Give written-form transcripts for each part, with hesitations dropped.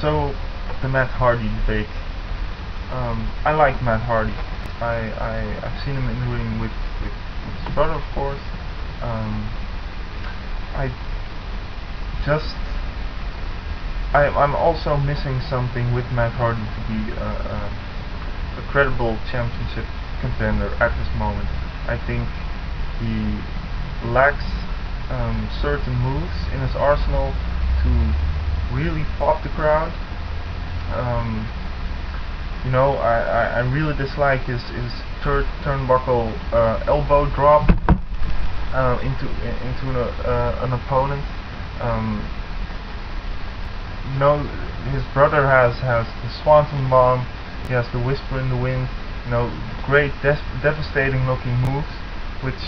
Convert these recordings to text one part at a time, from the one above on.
So, the Matt Hardy debate. I like Matt Hardy. I've seen him in the ring with his brother, of course. I just I'm also missing something with Matt Hardy to be a credible championship contender at this moment. I think he lacks certain moves in his arsenal to really pop the crowd. I really dislike his third turnbuckle elbow drop into an opponent. His brother has the Swanton Bomb. He has the Whisper in the Wind. Great, devastating looking moves, which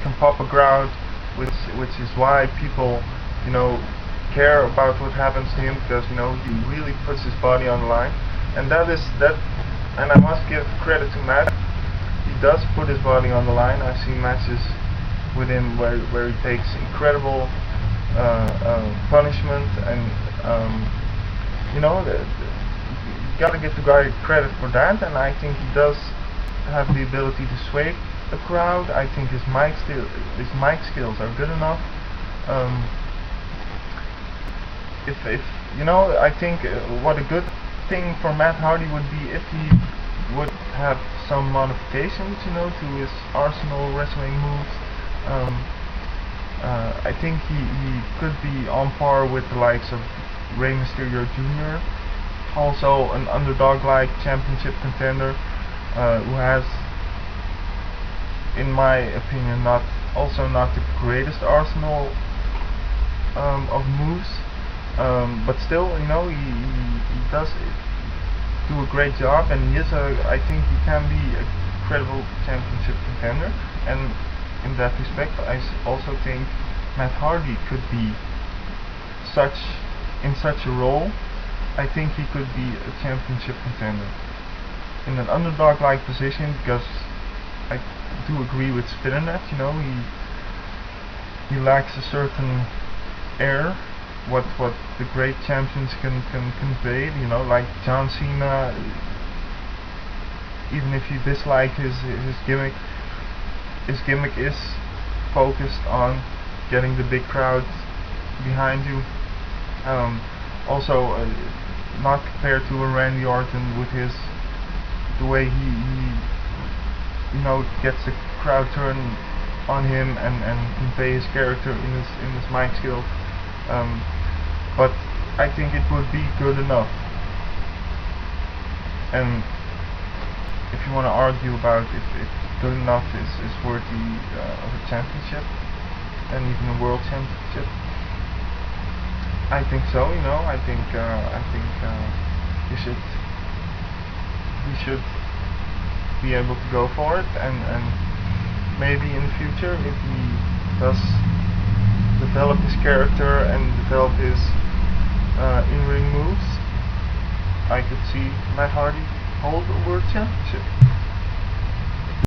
can pop a crowd, which is why people, care about what happens to him, because he really puts his body on the line, and and I must give credit to Matt. He does put his body on the line. I've seen matches with him where he takes incredible punishment, and you gotta give the guy credit for that, and I think he does have the ability to sway the crowd. I think his mic skills are good enough. I think what a good thing for Matt Hardy would be if he would have some modifications, to his arsenal wrestling moves. I think he could be on par with the likes of Rey Mysterio Jr., also an underdog-like championship contender, who has, in my opinion, not the greatest arsenal of moves. But still, he does do a great job, and I think he can be a credible championship contender. And in that respect, I also think Matt Hardy could be in such a role. I think he could be a championship contender in an underdog-like position, because I do agree with Spinnernat. He lacks a certain air, what the great champions can convey, like John Cena. Even if you dislike his gimmick is focused on getting the big crowd behind you. Also, not compared to a Randy Orton with the way he gets the crowd turned on him and convey his character in his mic skills. But I think it would be good enough. And if you want to argue about if good enough is worthy of a championship and even a world championship, I think so. I think he should be able to go for it, and maybe in the future, if he does develop his character and develop his in-ring moves, I could see Matt Hardy hold a world championship.